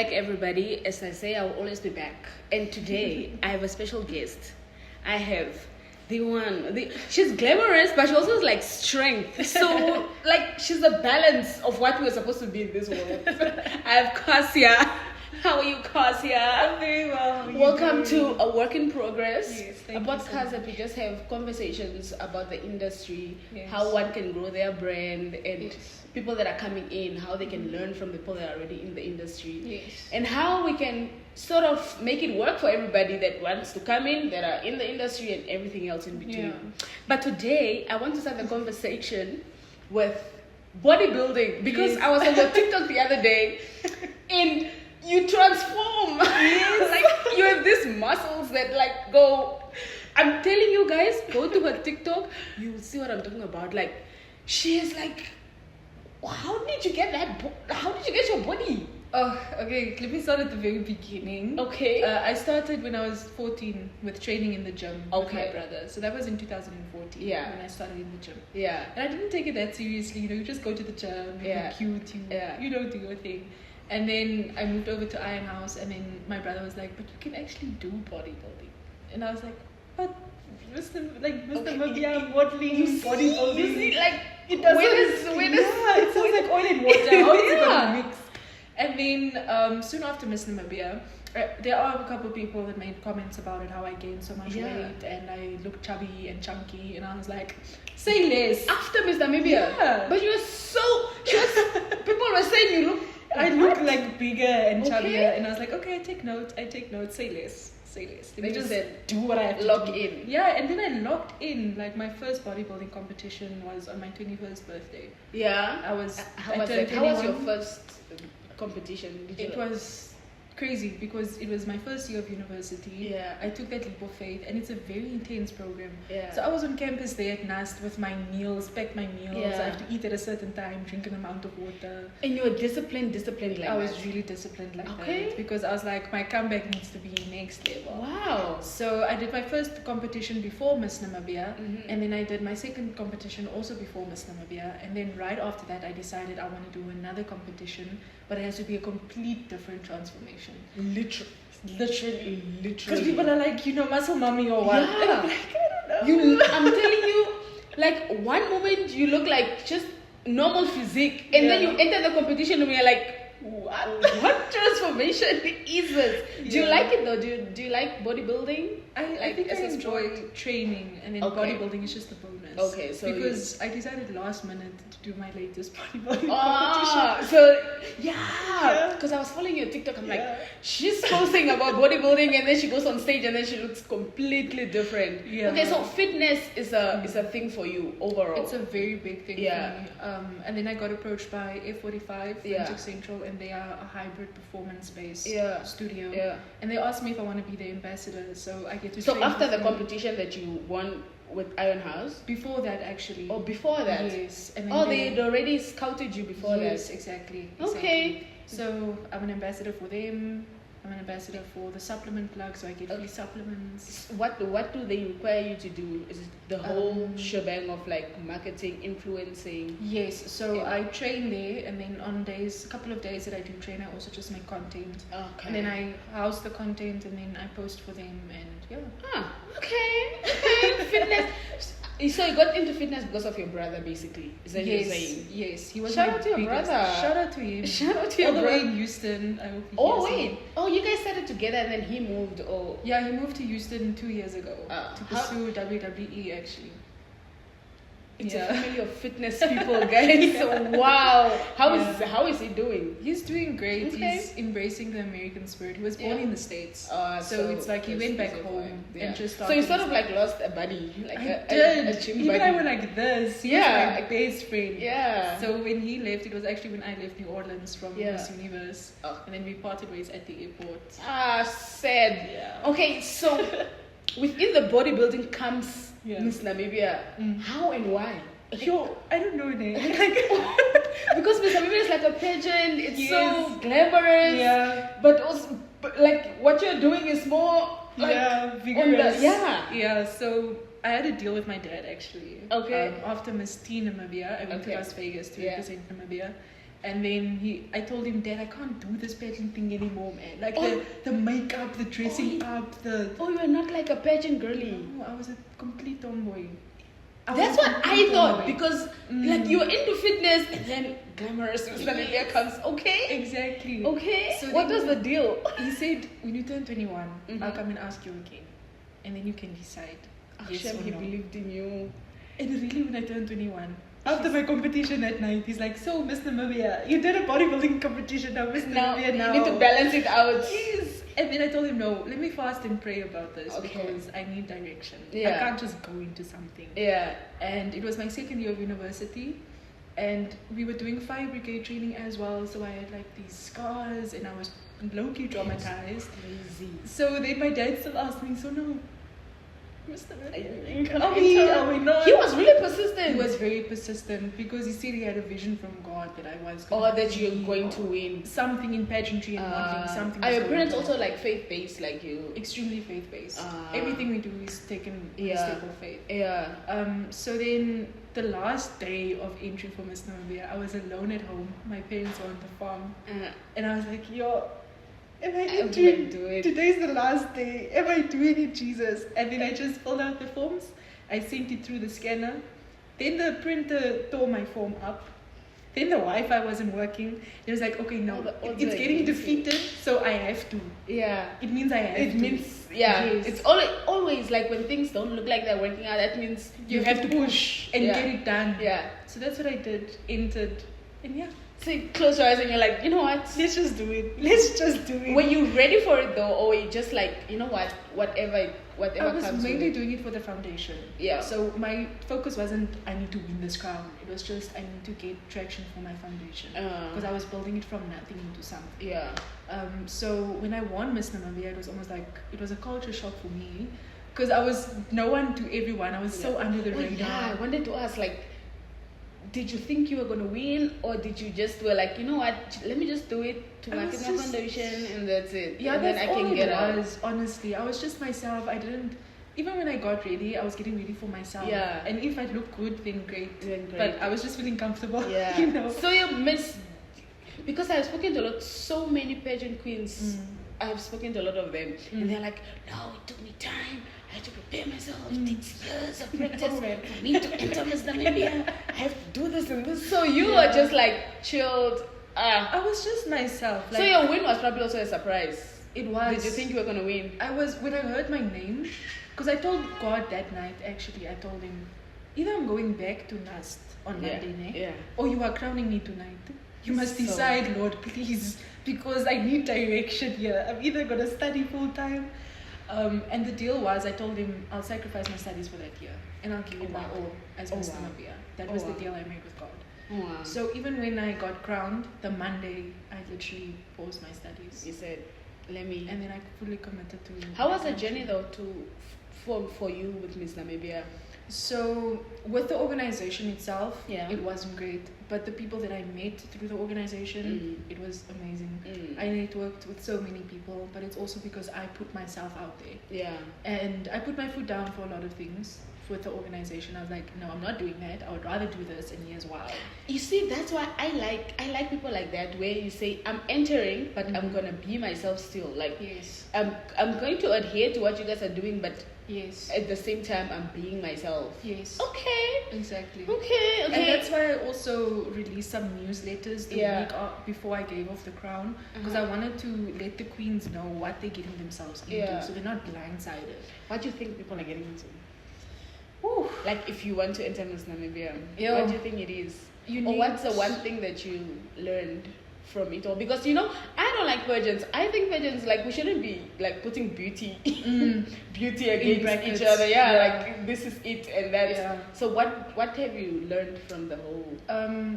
back, everybody. As I say, I will always be back. And today, I have a special guest. I have she's glamorous, but she also has like strength. So, like, she's the balance of what we're supposed to be in this world. I have CASSIA. How are you, CASSIA? I'm very well. Welcome to A Work in Progress, Yes, a thank you podcast so that much. we just have conversations about the industry, Yes. how one can grow their brand, and Yes. people that are coming in, how they can learn from the people that are already in the industry, Yes. and how we can sort of make it work for everybody that wants to come in, that are in the industry, and everything else in between. Yeah. But today, I want to start the conversation with bodybuilding because Yes. I was on your TikTok the other day, and you transform. Like, you have these muscles that like go. I'm telling you guys, go to her TikTok, you will see what I'm talking about. Like, she is like, how did you get that? How did you get your body? Oh, okay. Let me start at the very beginning. Okay. I started when I was 14 with training in the gym with Okay. my brother. So that was in 2014 Yeah. when I started in the gym. Yeah. And I didn't take it that seriously. You know, you just go to the gym, you Yeah. look cute, Yeah. you don't do your thing. And then I moved over to Iron House, and then my brother was like, "But you can actually do bodybuilding." And I was like, "But Mr. Okay. Mabia modeling, You see, bodybuilding." you see, like, It doesn't. when is Yeah, it sounds like oil and water. How is it Yeah. gonna mix? And then soon after Miss Namibia, there are a couple of people that made comments about it, how I gained so much Yeah. weight and I look chubby and chunky, and I was like, say less. after Miss Namibia? Yeah. But you were people were saying you look. I look like bigger and Okay. chubbier, and I was like, okay, I take note. Say less. Let me Then you just said, do what I have to lock do. in. Yeah, and then I locked in. Like, my first bodybuilding competition was on my 21st birthday. Yeah. I was. How I was turned it? How was your 21. first competition? Did you It was crazy because it was my first year of university. Yeah. I took that leap of faith, and it's a very intense program. Yeah. So I was on campus there at NAST with my meals, packed my meals. Yeah. I have to eat at a certain time, drink an amount of water. And you were disciplined like I was that. really disciplined like Okay. that because I was like, my comeback needs to be next level. Wow. So I did my first competition before Miss Namibia, Mhm. and then I did my second competition also before Miss Namibia, and then right after that I decided I want to do another competition, but it has to be a complete different transformation. Literally. Because people are like, muscle mommy or what? Yeah. And I'm like, I don't know. I'm telling you, like, one moment you look like just normal physique, and then Yeah. you enter the competition and we're like, what transformation is this? Do you Yeah. like it though? Do you like bodybuilding? I think as I a enjoy sport? training, and then Okay. bodybuilding is just a bonus. Okay, so because I decided last minute to do my latest bodybuilding Ah, competition. so yeah, Yeah. because I was following your TikTok. I'm Yeah. like, she's posting about bodybuilding, and then she goes on stage, and then she looks completely different. Yeah. Okay, so fitness is a thing for you overall. It's a very big thing Yeah. for me. And then I got approached by F45, Yeah. Magic Central, and they are a hybrid performance-based Yeah. studio. Yeah. And they asked me if I want to be the ambassador, so I get to So train after with the them. competition that you won with Iron House, Before that, actually. or before that? Yes. And then Oh, they had already scouted you before yes, that. exactly. Okay. So I'm an ambassador for them. I'm an ambassador for the supplement plug, so I get free supplements. What do they require you to do? Is it the whole Um, shebang of like marketing, influencing? Yes, so Yeah. I train there, and then on a couple of days that I do train, I also just make content. Okay. And then I house the content, and then I post for them, and yeah. Ah, okay. Fitness. So you got into fitness because of your brother, basically. Is that what you're saying? Yes, he was Shout my out to your biggest- brother. Shout out to him. Shout out to your All the way brother. in Houston. I hope he Oh hears wait. me. Oh, you guys started together and then he moved. Oh. Yeah, he moved to Houston 2 years ago to how- pursue WWE actually. It's Yeah. a family of fitness people, guys. Wow. How is he doing? He's doing great. Okay. He's embracing the American spirit. He was born Yeah. in the States. So it's like he it's went back easy for home him. and just So started you sort his of like lost a buddy, like I a did. gym Even buddy. I went like this. He Yeah. was my best friend. Yeah. So when he left, it was actually when I left New Orleans from Yeah. Miss Universe. Oh. And then we parted ways at the airport. Sad. Yeah. Okay, so within the bodybuilding comes Yeah. Miss Namibia. Mm. How and why? Yo, I don't know name. Because Miss Namibia is like a pageant. It's so Yes. glamorous. Yeah. But also, like what you're doing is more like Yeah, on vigorous. the, yeah. Yeah, so I had a deal with my dad actually. Okay. After Miss T Namibia, I went Okay. to Las Vegas to Yeah. represent Namibia. And then I told him, Dad, I can't do this pageant thing anymore, man. Like Oh. the makeup, the dressing up, Oh, you are not like a pageant girly. No, I was a complete tomboy. That's what I thought, because Mm. like you were into fitness and then glamorous Miss Namibia comes. Okay. Exactly. Okay. So What then was the deal? He said, when you turn 21, Mhm. I'll come and ask you again. And then you can decide. Yes Hashem, or he no. believed in you. And really, when I turned 21, after my competition that night, he's like, so, Miss Namibia, you did a bodybuilding competition now, Miss Now Namibia, now. you need to balance it out. Yes. And then I told him, no, let me fast and pray about this Okay. because I need direction. Yeah. I can't just go into something. Yeah. And it was my second year of university. And we were doing fire brigade training as well. So I had like these scars and I was low-key traumatized. Crazy. So then my dad still asked me, so no, Mr. Are we not? He was really persistent. He was very persistent because he said he had a vision from God that I was Or gonna that be you're going to win. something in pageantry and modeling, something. Are was your going parents to also happen. like faith-based like you? Extremely faith-based. Ah. Everything we do is taken with a step of faith. Yeah. So then the last day of entry for Miss Namibia, I was alone at home. My parents were on the farm. And I was like, yo, am I I'm entering? gonna do it. Today's the last day. Am I doing it, Jesus? And then I just filled out the forms. I sent it through the scanner. Then the printer tore my form up. Then the Wi-Fi wasn't working. It was like, okay, no, All it's the getting agency. defeated, so I have to. Yeah. It means I have It to. means, yeah. Yes. It's always like when things don't look like they're working out, that means You have to push and Yeah. get it done. Yeah. So that's what I did. Entered. And yeah, So you close your eyes and you're like, you know what? let's just do it. Let's just do it. Were you ready for it though, or were you just like, you know what? Whatever I was comes mainly with it. doing it for the foundation. Yeah. So my focus wasn't I need to win this crown. It was just I need to get traction for my foundation because I was building it from nothing into something. Yeah. So when I won Miss Namibia, it was almost like it was a culture shock for me because I was no one to everyone. I was so under the Oh, radar. yeah, I wanted to ask, like, did you think you were gonna win, or did you just were like, you know what? Let me just do it to I market was my just- foundation, and that's it. Yeah, and that's then I all can it get out. was, honestly. I was just myself. I didn't even when I got ready, I was getting ready for myself. Yeah. And if I look good, then great. Then great. But I was just feeling comfortable. Yeah. You know. So you miss, because I've spoken to so many pageant queens. I've spoken to a lot of them, and they're like, "No, it took me time. I had to prepare myself. It takes years of practice for me to enter Miss Namibia. I have to do this and this." So you were just like chilled. I was just myself. Like, So your win was probably also a surprise. it was. Did you think you were gonna win? I was when I heard my name, because I told God that night. Actually, I told him, either I'm going back to Nast on Monday night, Yeah. or you are crowning me tonight. You must So- decide, Lord, please, because I need direction here. I'm either gonna study full time, and the deal was, I told him I'll sacrifice my studies for that year, and I'll give you my all as Miss wow. Namibia. That Oh, was wow. the deal I made with God. Wow. So even when I got crowned, the Monday, I literally paused my studies, You said, "Let me." and then I fully committed to. How was the journey though for you with Miss Namibia? So with the organization itself, Yeah. it wasn't great. But the people that I met through the organization, it was amazing. I networked with so many people, but it's also because I put myself out there. Yeah. And I put my foot down for a lot of things with the organization. I was like, no, I'm not doing that. I would rather do this, and here's why. You see, that's why I like people like that, where you say, "I'm entering, but I'm gonna be myself still." Like, Yes. I'm going to adhere to what you guys are doing, but Yes. at the same time, I'm being myself. Yes. Okay. Exactly. Okay. And that's why I also released some newsletters the Yeah. week before I gave off the crown, because I wanted to let the queens know what they're getting themselves into, Yeah. so they're not blindsided. What do you think people are getting into? Ooh. Like, if you want to enter Miss Namibia, Yeah. what do you think it is? You Or need- what's the one thing that you learned from it all? Because, you know, I don't like pageants. I think pageants, like, we shouldn't be, like, putting beauty beauty against brackets. each other. Yeah, Yeah. like, this is it and that. Yeah. So what have you learned from the whole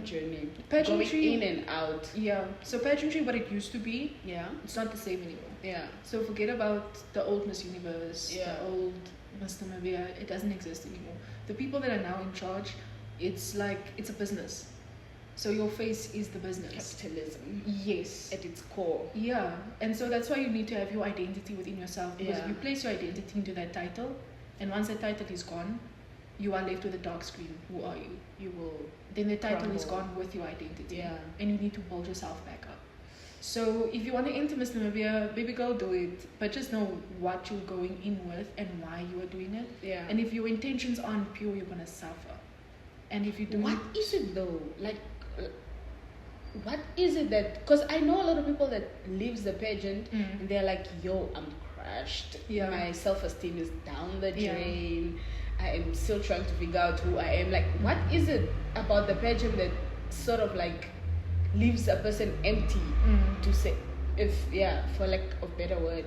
journey? Pageantry- Going in and out. Yeah. So pageantry, what it used to be, Yeah. it's not the same anymore. Yeah. So forget about the old Miss Universe, Yeah. the old Miss Namibia. It doesn't exist anymore. The people that are now in charge, it's like it's a business. So your face is the business. Capitalism Yes. at its core. Yeah, and so that's why you need to have your identity within yourself, because Yeah. if you place your identity into that title, and once that title is gone, you are left with a dark screen. Who are you? You will. Then the title is Crumble. gone with your identity. Yeah. And you need to build yourself back up. So if you want to enter Miss Namibia, baby girl, do it. But just know what you're going in with and why you are doing it. Yeah. And if your intentions aren't pure, you're gonna suffer. And if you do, What is it though? Like, what is it that? Because I know a lot of people that leaves the pageant and they're like, "Yo, I'm crushed. Yeah. My self-esteem is down the Yeah. drain. I am still trying to figure out who I am." Like, what is it about the pageant that sort of like leaves a person empty? To say, for lack of better word.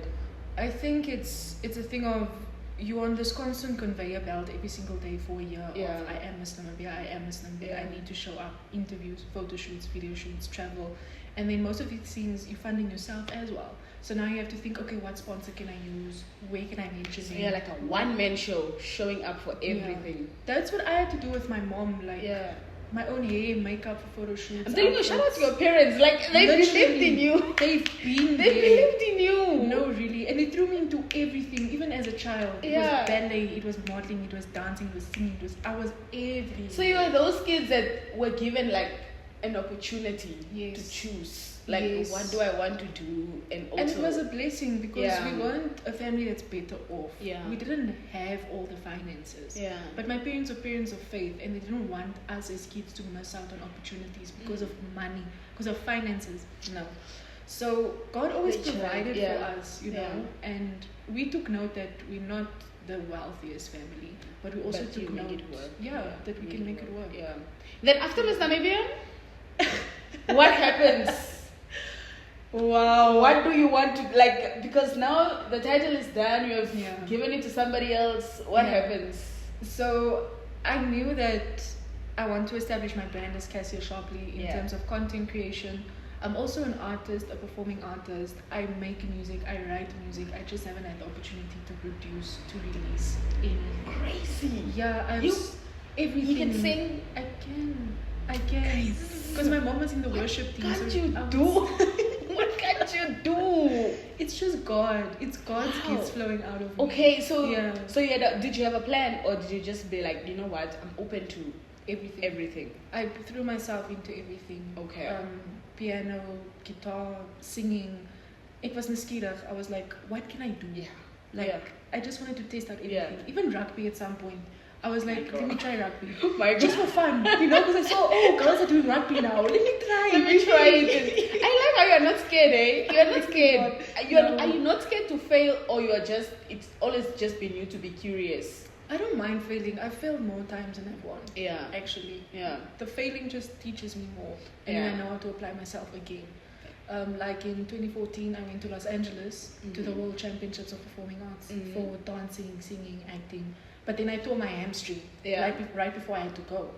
I think it's a thing of you're on this constant conveyor belt every single day for a year Yeah. of I am Miss Namibia, I am Miss Namibia, Yeah. I need to show up, interviews, photo shoots, video shoots, travel, and then most of these things you're funding yourself as well. So now you have to think, okay, what sponsor can I use? Where can I mention So it? yeah, like a one-man show, showing up for everything. That's what I had to do with my mom, like Yeah. my own hair, makeup, photo shoots. I'm telling you, shout out outfits. to your parents. Like, they believed in you. They've been They there. believed in you. No, really. And they threw me into everything, even as a child. It Yeah. was ballet, it was modeling, it was dancing, it was singing, I was everything. So you are those kids that were given like an opportunity Yes. to choose. Like, Yes. what do I want to do? And also, And it was a blessing because Yeah. we weren't a family that's better off. Yeah. We didn't have all the finances. Yeah. But my parents were parents of faith and they didn't want us as kids to miss out on opportunities because of money, because of finances. No. So God always They tried, provided yeah. for us, you know, Yeah. and we took note that we're not the wealthiest family, but we also But took you make note it work. Yeah, that we can make it work. Yeah. Then after Miss Namibian, what happens? Wow. What do you want to like? Because now the title is done. You have Yeah. given it to somebody else. What Yeah. happens? So I knew that I want to establish my brand as CASSIA sharply in Yeah. terms of content creation. I'm also an artist, a performing artist. I make music, I write music. I just haven't had the opportunity to produce, to release any. Crazy. Yeah, I'm You- everything. You can sing. I can. Because my mom was in the worship team. Can't so you I was- do? What can't you do? It's just God. It's God's Wow. gifts flowing out of me. Okay, so Yeah. so did you have a plan, or did you just be like, you know what, I'm open to Everything. everything? I threw myself into everything. Okay. Piano, guitar, singing. It was Niskirach. I was like, what can I do? Yeah. Like, Yeah. I just wanted to test out everything. Yeah. Even rugby at some point. I was like, God. let me try rugby. My Just for fun, you know, because I saw, oh, girls are doing rugby now. Let me try. Let me try it. I like how you're not scared, eh? You're not scared. No. Are you not scared to fail, or you are just, it's always just been you to be curious? I don't mind failing. I've failed more times than I've won. Yeah. Actually. Yeah. The failing just teaches me more. And Yeah. then I know how to apply myself again. Like in 2014, I went to Los Angeles to the World Championships of Performing Arts for dancing, singing, acting. But then I tore my hamstring Yeah. right before I had to go.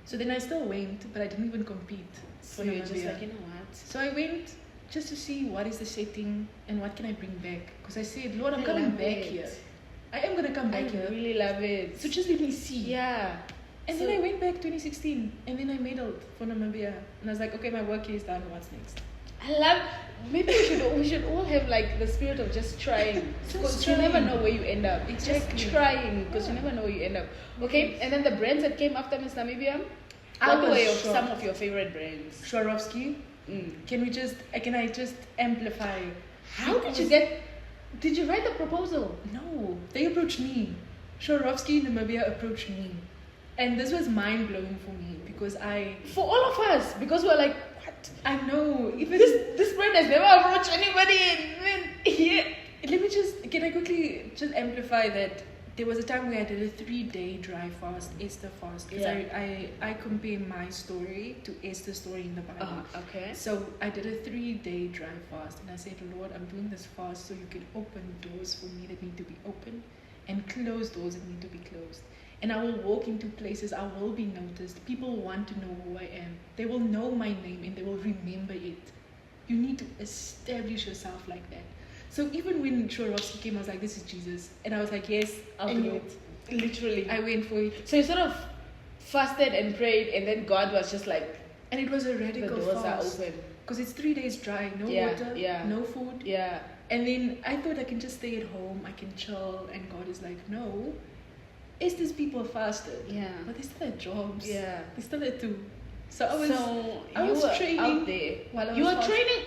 So then I still went, but I didn't even compete. So for you're just Namibia. like, you know what? So I went just to see what is the setting and what can I bring back. Because I said, Lord, I'm I coming love back it. here. I am going to come I back here. really love it. So just let me see. Yeah. And So- then I went back 2016 and then I medaled for Namibia. And I was like, okay, my work here is done. What's next? I love. Maybe we should all have like the spirit of just trying, because you never trying. know where you end up. Exactly. Just trying, because you Yeah. never know where you end up. Okay, and then the brands that came after Miss Namibia. I What was were shocked. some of your favorite brands? Swarovski, can I just amplify? How did you get? Did you write the proposal? No, they approached me. Swarovski Namibia approached me. And this was mind blowing for me because For all of us, because we're like, what? I know, even This brand has never approached anybody. Can I quickly just amplify that there was a time where I did a 3-day dry fast, Esther fast, because Yeah. I compare my story to Esther's story in the Bible. Okay. So I did a 3-day dry fast and I said, Lord, I'm doing this fast so you can open doors for me that need to be open and close doors that need to be closed. And I will walk into places, I will be noticed. People want to know who I am. They will know my name and they will remember it. You need to establish yourself like that. So even when Swarovski came, I was like, this is Jesus. And I was like, yes, I'll And do you- it. Literally. I went for it. So you sort of fasted and prayed, and then God was just like, And it was a the radical doors are fast. open. Because it's 3 days dry, no Yeah, water, yeah. no food. Yeah. And then I thought I can just stay at home, I can chill, and God is like, no, Estes people fasted. Yeah. But they still had jobs. Yeah. They still had to. So I was you training were out there. while I was You were fasting. training.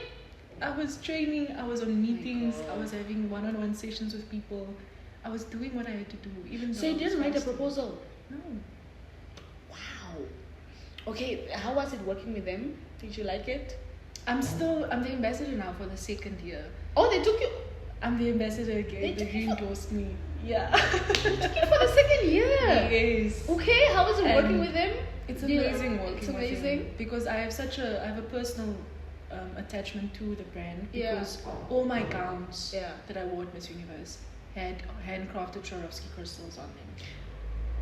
I was training, I was on meetings, God. I was having one-on-one sessions with people. I was doing what I had to do, even though So you I was didn't write a fasting. proposal? No. Wow. Okay, how was it working with them? Did you like it? I'm the ambassador now for the second year. Oh, they took you. I'm the ambassador They again. They took you for- re-endorsed me. Yeah. They took you for the second year. Yes. Okay, how was it working And with them? It's Yeah, amazing working it's with amazing. them because I have a personal attachment to the brand Yeah. because all my gowns Yeah. that I wore at Miss Universe had handcrafted Swarovski crystals on them.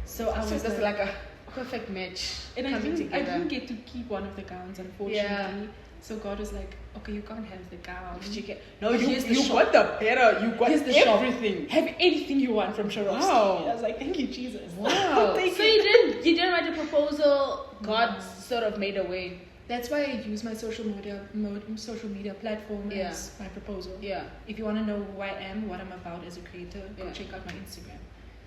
So I So was that's like a perfect match. and I coming didn't together. get to keep one of the gowns, unfortunately. Yeah. So God was like, okay, you can't have the gown. But you can, no, But you here's the you shop. got the better. You got Here's the shop. everything. Have anything you want from Swarovski. Wow. I was like, thank you, Jesus. Wow. Thank So you. you didn't write a proposal. God sort of made a way. That's why I use my social media platform Yeah. as my proposal. Yeah. If you want to know who I am, what I'm about as a creator, go Yeah. check out my Instagram.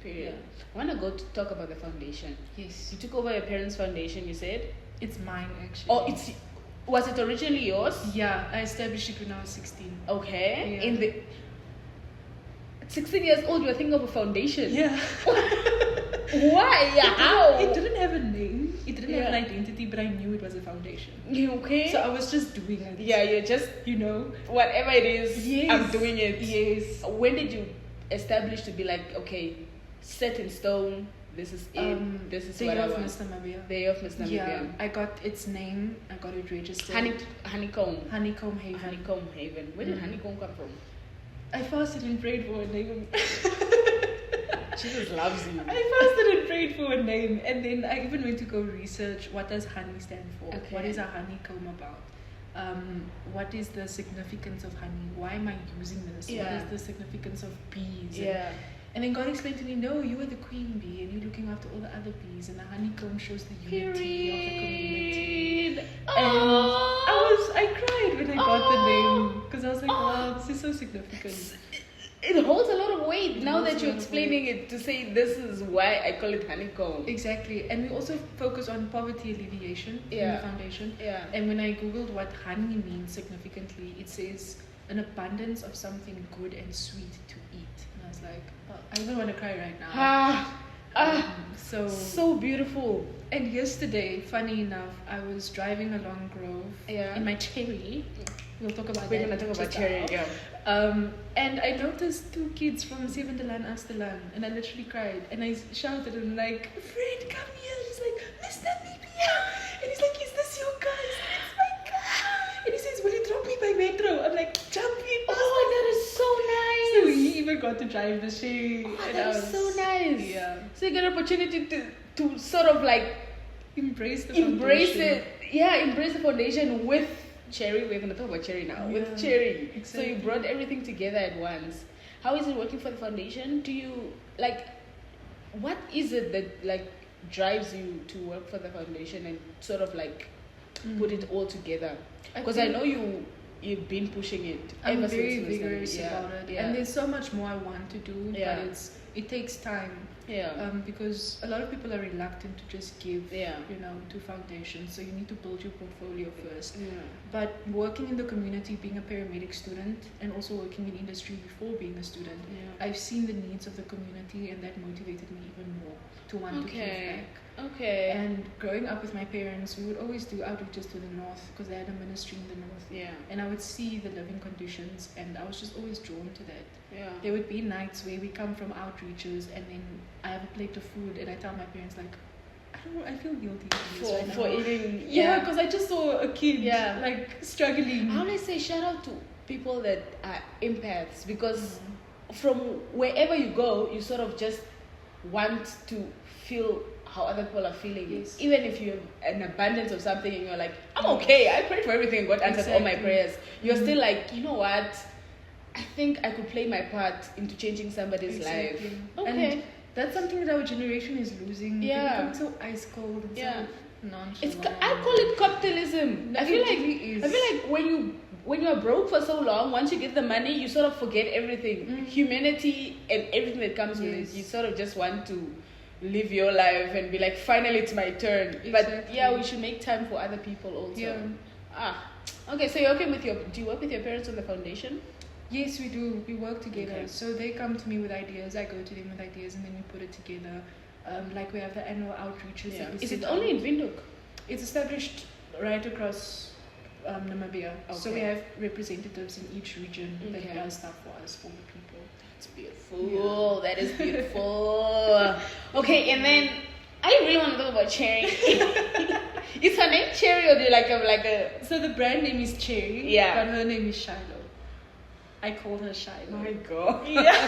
Period. Yeah. I want to go to talk about the foundation. Yes. You took over your parents' foundation. You said. It's mine, actually. Oh, was it originally yours? Yeah, I established it when I was 16. Okay. Yeah. In the 16 years old, you were thinking of a foundation. Yeah. Why? Yeah. How? It didn't have a name. It didn't have an Yeah. identity, but I knew it was a foundation. You okay? So I was just doing it. yeah, you're just You know? whatever it is. Yes. I'm doing it. Yes. When did you establish to be like, okay, set in stone? This is it. This is the what year I of want. Miss Namibia. The year of Miss Namibia. Yeah, I got its name. I got it registered. Honeycomb. Honeycomb Haven. Honeycomb Haven. Where did Mhm. honeycomb come from? I fasted and prayed for a name. Jesus loves you. I fasted and prayed for a name, and then I even went to go research what does honey stand for. Okay. What is a honeycomb about? What is the significance of honey? Why am I using this? Yeah. What is the significance of bees? Yeah. And then God explained to me, no, you are the queen bee, and you're looking after all the other bees, and the honeycomb shows the unity of the community. Period. And I cried when I got the Oh. name because I was like, wow, this is so significant. It holds a lot of weight It now holds that a you're lot of explaining it to say this is why I call it honeycomb. Exactly, and we also focus on poverty alleviation in Yeah. the foundation. Yeah. And when I googled what honey means significantly, it says an abundance of something good and sweet to eat. And I was like, oh, I even want to cry right now. So beautiful. And yesterday, funny enough, I was driving along Grove Yeah. in my Cherry. We'll talk about We're that. gonna talk about just cherry. now. Yeah. And I noticed two kids from Sevendelan Astelan, and I literally cried. And I shouted and like, Fred, come here. He's like, Mr. Namibia. And he's like, is this your car? It's my car. And he says, will you drop me by metro? I'm like, jump in. Oh, that is so nice. So he even got to drive the Sherry. Oh, and that I is was- so nice. Yeah. So you get an opportunity to sort of like Embrace the embrace foundation. it. Yeah, embrace the foundation with cherry. We're gonna talk about cherry now. Yeah, With cherry. So exactly. you brought everything together at once. How is it working for the foundation? Do you like what is it that like drives you to work for the foundation and sort of like put it all together? Because I think know you've been pushing it I'm ever very since Miss vigorous Namibia. about it. Yeah. And there's so much more I want to do, Yeah. but it takes time. Yeah. Because a lot of people are reluctant to just give, Yeah. to foundations. So you need to build your portfolio first. Yeah. But working in the community, being a paramedic student, and also working in industry before being a student, Yeah. I've seen the needs of the community, and that motivated me even more to want to give Okay. back. Okay. And growing up with my parents, we would always do outreaches to the north because they had a ministry in the north. Yeah. And I would see the living conditions, and I was just always drawn to that. Yeah. There would be nights where we come from outreaches, and then I have a plate of food, and I tell my parents like, I feel guilty for this right now. For eating. Yeah, because I just saw a kid like struggling. I always say shout out to people that are empaths because from wherever you go, you sort of just want to feel how other people are feeling. Yes. Even if you have an abundance of something and you're like, I'm okay, I prayed for everything and God answered all my Exactly. prayers. You're still like, you know what? I think I could play my part into changing somebody's Exactly. life. Okay. And that's something that our generation is losing. Yeah. They're becoming so ice cold and Yeah. so nonchalant. I call it capitalism. No, I feel it like really is. I feel like when you're broke for so long, once you get the money, you sort of forget everything, humanity and everything that comes with Yes. it. You sort of just want to live your life and be like, finally it's my turn. But Exactly. yeah, we should make time for other people also. Yeah. Okay, so you're working with do you work with your parents on the foundation? Yes, we do. We work together. Okay. So they come to me with ideas. I go to them with ideas, and then we put it together. Like we have the annual outreaches. Yeah. That we Is send it only out. in Windhoek? It's established right across Namibia. So we Okay. have representatives in each region Okay. that does stuff for us, for the people. It's beautiful. That is beautiful. Okay, and then I really want to talk about Cherry. Is her name Cherry, or do you like a? So the brand name is Cherry. Yeah. But her name is Shiloh. I call her Shiloh. My God. Yeah.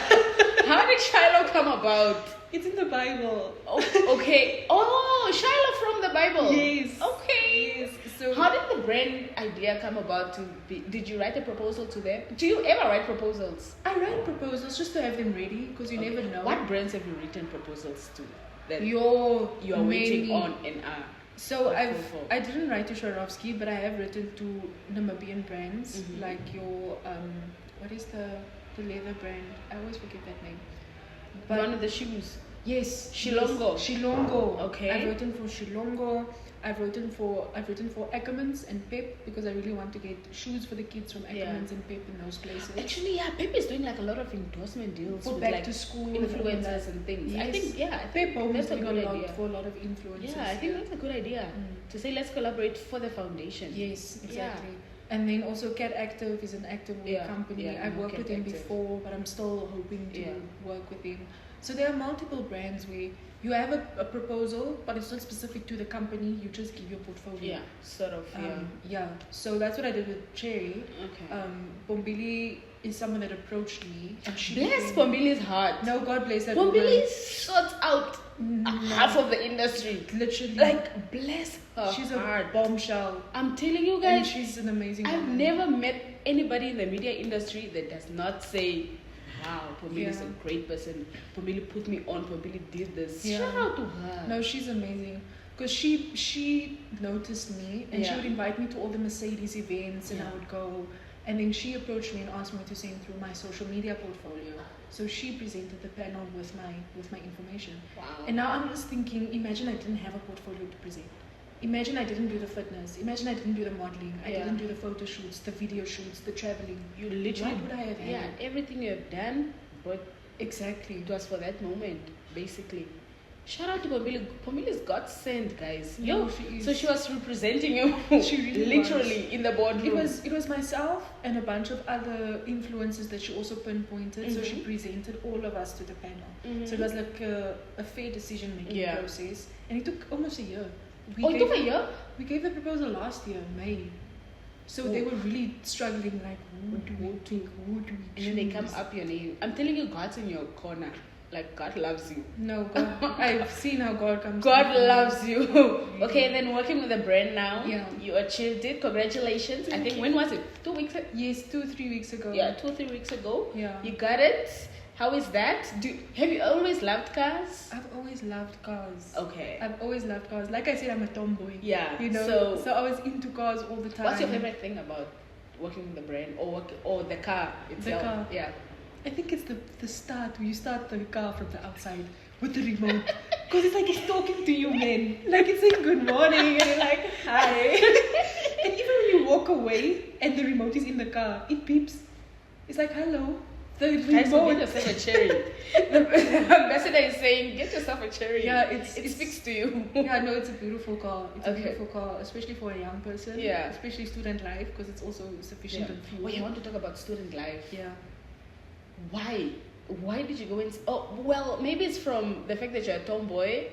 How did Shiloh come about? It's in the Bible. Oh, okay. Oh, Shiloh from the Bible. Yes. Okay. Yes. So How did the brand idea come about to be? Did you write a proposal to them? Do you ever write proposals? I write proposals just to have them ready because you never know. What brands have you written proposals to that you you are waiting on and are? So hopeful for? I didn't write to Swarovski, but I have written to Namibian brands Mhm. like your what is the leather brand? I always forget that name. One of the shoes. Yes, Shilongo. Yes, Shilongo. Okay. I've written for Shilongo. I've written for Ackermans and Pep because I really want to get shoes for the kids from Yeah. Ackermans and Pep in those places. Actually, yeah, Pep is doing like a lot of endorsement deals For with back like to school and all influencers that. and things. I Yes. think Pep Home is that's a doing good a lot idea. for a lot of influencers. Yeah, I think that's a good idea to say let's collaborate for the foundation. Yes, Yeah. exactly. And then also Cat Active is an active Yeah, company. yeah, I've no, worked Cat with them Active. before, but I'm still hoping to Yeah. work with them. So there are multiple brands where you have a proposal, but it's not specific to the company. You just give your portfolio. Yeah, sort of. Yeah. So that's what I did with Cherry. Okay. Bombili is someone that approached me, and she Bless became- Pombili's heart. No, God bless that Pombili woman. sorts out half of the industry. Literally, Like, bless her she's heart. a bombshell, I'm telling you and guys, she's an amazing. I've woman. never met anybody in the media industry that does not say, wow, Pombili is Yeah. a great person. Pombili put me on. Pombili did this. Yeah. Shout out to her. No, she's amazing. Because she noticed me and she Yeah. would invite me to all the Mercedes events and Yeah. I would go. And then she approached me and asked me to send through my social media portfolio. So she presented the panel with my information. Wow. And now I'm just thinking, imagine I didn't have a portfolio to present. Imagine I didn't do the fitness. Imagine I didn't do the modeling. I Yeah. didn't do the photo shoots, the video shoots, the traveling. You literally, What would I have had? yeah, everything you have done, but Exactly. it was for that moment, basically. Shout out to Pombili. Pombili's God sent, guys. No, Yo, she is. so she was representing you. She really literally in the boardroom. It was myself and a bunch of other influencers that she also pinpointed. So she Mhm. presented all of us to the panel. Mhm. So it was like a fair decision making Yeah. process, and it took almost a year. Oh, it took a year? We gave the proposal last year, May. So they were really struggling, like who do we pick? Who do we choose? And then they come up your name. I'm telling you, God's in your corner. Like, God loves you. No, God. I've seen how God comes. God through. loves you. Okay, and then working with a brand now. Yeah. You achieved it. Congratulations. I Thank think, you. when was it? 2 weeks ago? Yes, 2-3 weeks ago. Yeah, 2 or 3 weeks ago. Yeah. You got it. How is that? Have you always loved cars? I've always loved cars. Okay. I've always loved cars. Like I said, I'm a tomboy. Yeah. You know, So, I was into cars all the time. what's your favorite thing about working with the brand or the car itself? car. Yeah. I think it's the start where you start the car from the outside with the remote. Because it's like it's talking to you, man. Like it's saying good morning and you're like, hi. And even when you walk away and the remote is in the car, it beeps. It's like, hello. The Guys, so remote. get yourself a cherry. The ambassador is saying, get yourself a cherry. Yeah, it speaks to you. Yeah, no, it's a beautiful car. It's Okay. a beautiful car, especially for a young person. Yeah. Especially student life, because it's also sufficient Yeah. in fuel. Well, you want to talk about student life. Yeah. Why did you go in? Oh, well, maybe it's from the fact that you're a tomboy.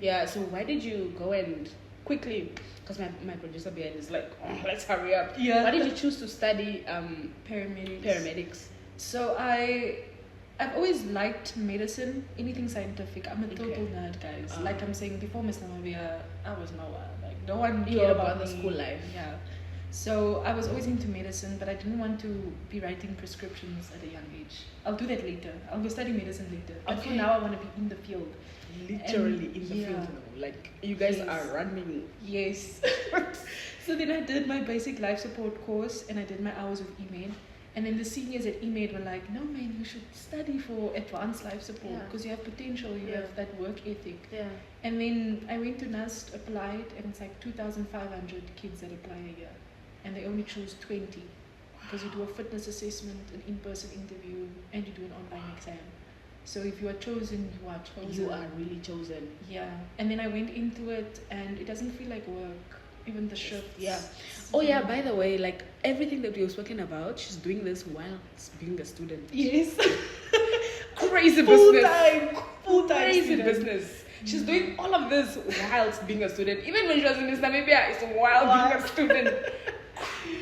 Yeah, so why did you go and quickly, because my producer behind is like, oh, let's hurry up. Yeah. Why did you choose to study Paramedics. So I've always liked medicine, anything scientific. I'm a total Okay. nerd, guys. Like I'm saying, before Miss Namibia, I was nowhere. Like no one You cared were about about the me. school life. Yeah. So I was always into medicine, but I didn't want to be writing prescriptions at a young age. I'll do that later. I'll go study medicine later. But for Okay. now, I want to be in the field. Literally And- in the yeah. field now. Like, you guys Yes. are running. Yes. So then I did my basic life support course and I did my hours of email. And then the seniors at eMed were like, no man, you should study for advanced life support because you have potential, you have that work ethic. Yeah. And then I went to NUST, applied, and it's like 2,500 kids that apply a year. And they only choose 20 because you do a fitness assessment, an in-person interview, and you do an online exam. So if you are chosen, you are chosen. You are really chosen. Yeah. And then I went into it, and it doesn't feel like work. Even the shifts. Yeah. Oh yeah, by the way, like everything that we were speaking about, she's doing this while being a student. Yes. Crazy business. Full time. Crazy student. business. She's doing all of this whilst being a student. Even when she was in Namibia, it's while being a student.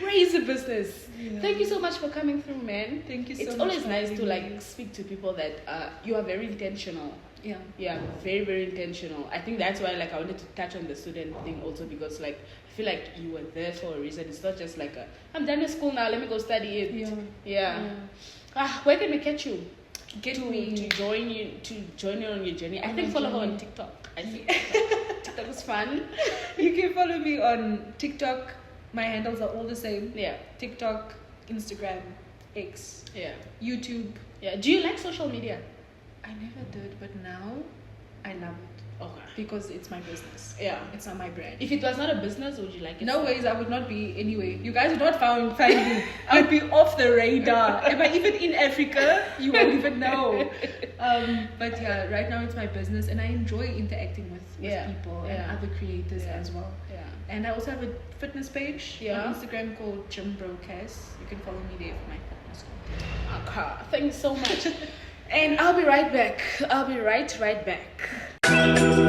Crazy business. Yeah. Thank you so much for coming through, man. Thank you so It's much. always for nice having to like me. speak to people that you are very intentional. Yeah. Yeah, very, very intentional. I think that's why like I wanted to touch on the student thing also, because like I feel like you were there for a reason. It's not just like I'm done with school now, let me go study it. Yeah. Where can we catch you? Get to me. join you on your journey. I think my follow her on journey. TikTok. I think TikTok is fun. You can follow me on TikTok. My handles are all the same. Yeah. TikTok, Instagram, X, Yeah. YouTube. Yeah. Do you like social media? I never did, but now I love it Okay. because it's my business. Yeah. It's not my brand. If it was not a business, would you like it? No ways, I would not be anyway. You guys would not find me. I would be off the radar. Am I even in Africa? You won't even know. But yeah, right now it's my business, and I enjoy interacting with people and other creators as well. Yeah. And I also have a fitness page on Instagram called Gym Broadcast. You can follow me there for my fitness content. Okay. Thanks so much. And I'll be right back. I'll be right back.